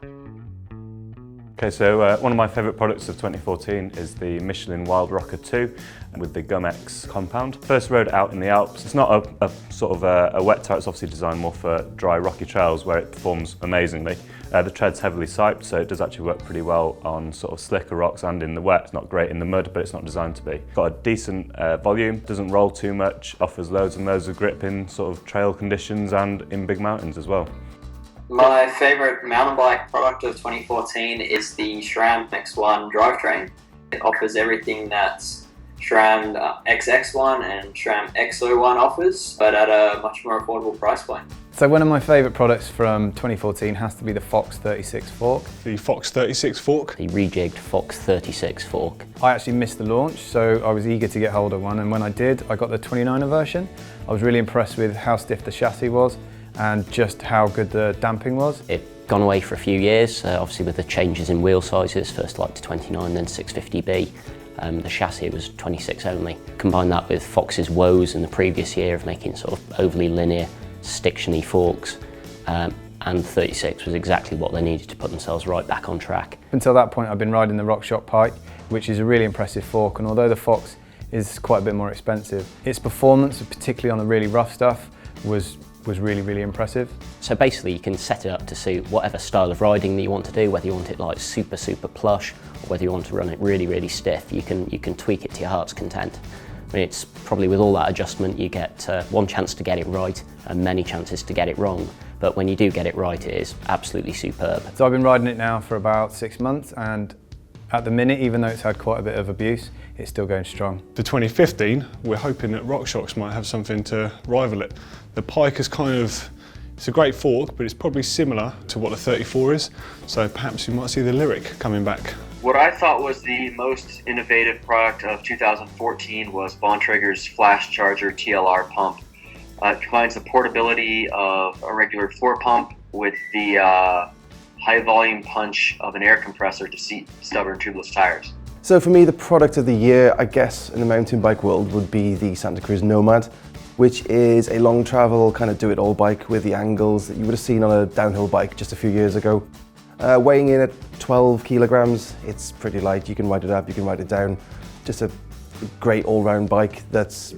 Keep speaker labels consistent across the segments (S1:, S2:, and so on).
S1: Okay, so one of my favourite products of 2014 is the Michelin Wild Rocker 2 with the GumX compound. First rode it out in the Alps. It's not a sort of a wet tire, it's obviously designed more for dry rocky trails where it performs amazingly. The tread's heavily siped, so it does actually work pretty well on sort of slicker rocks and in the wet. It's not great in the mud, but it's not designed to be. Got a decent volume, doesn't roll too much, offers loads and loads of grip in sort of trail conditions and in big mountains as well.
S2: My favourite mountain bike product of 2014 is the SRAM X1 drivetrain. It offers everything that SRAM XX1 and SRAM X01 offers, but at a much more affordable price point.
S3: So one of my favourite products from 2014 has to be the Fox 36 fork.
S4: The Fox 36 fork.
S5: The rejigged Fox 36 fork.
S3: I actually missed the launch, so I was eager to get hold of one, and when I did, I got the 29er version. I was really impressed with how stiff the chassis was and just how good the damping was.
S5: It'd gone away for a few years, obviously with the changes in wheel sizes, first like to 29, then 650B. The chassis was 26 only. Combine that with Fox's woes in the previous year of making sort of overly linear, stiction-y forks, and 36 was exactly what they needed to put themselves right back on track.
S3: Until that point I've been riding the RockShox Pike, which is a really impressive fork, and although the Fox is quite a bit more expensive, its performance, particularly on the really rough stuff, was really impressive.
S5: So basically you can set it up to suit whatever style of riding that you want to do, whether you want it like super plush or whether you want to run it really stiff. You can tweak it to your heart's content. I mean, it's probably with all that adjustment you get one chance to get it right and many chances to get it wrong, but when you do get it right it is absolutely superb.
S3: So I've been riding it now for about 6 months, and at the minute, even though it's had quite a bit of abuse, it's still going strong.
S4: For 2015, we're hoping that RockShox might have something to rival it. The Pike is it's a great fork, but it's probably similar to what the 34 is, so perhaps you might see the Lyric coming back.
S6: What I thought was the most innovative product of 2014 was Bontrager's Flash Charger TLR pump. It combines the portability of a regular floor pump with the high volume punch of an air compressor to seat stubborn tubeless tires.
S7: So for me, the product of the year, I guess, in the mountain bike world would be the Santa Cruz Nomad, which is a long travel kind of do-it-all bike with the angles that you would have seen on a downhill bike just a few years ago. Weighing in at 12 kilograms, it's pretty light. You can ride it up, you can ride it down. Just a great all-round bike that's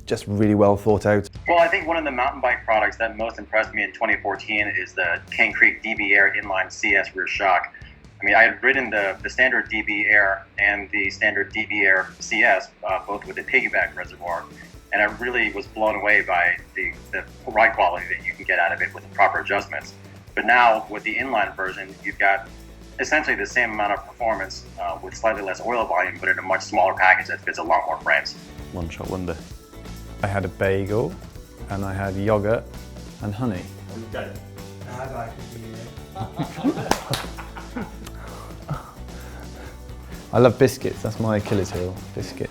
S7: just really well thought out.
S6: Well, I think one of the mountain bike products that most impressed me in 2014 is the Cane Creek DB Air Inline CS rear shock. I mean, I had ridden the standard DB Air and the standard DB Air CS, both with a piggyback reservoir, and I really was blown away by the ride quality that you can get out of it with the proper adjustments. But now, with the inline version, you've got essentially the same amount of performance with slightly less oil volume, but in a much smaller package that fits a lot more frames.
S1: One shot wonder.
S3: I had a bagel, and I had yogurt and honey.
S1: Okay.
S3: I love biscuits, that's my Achilles heel, biscuit.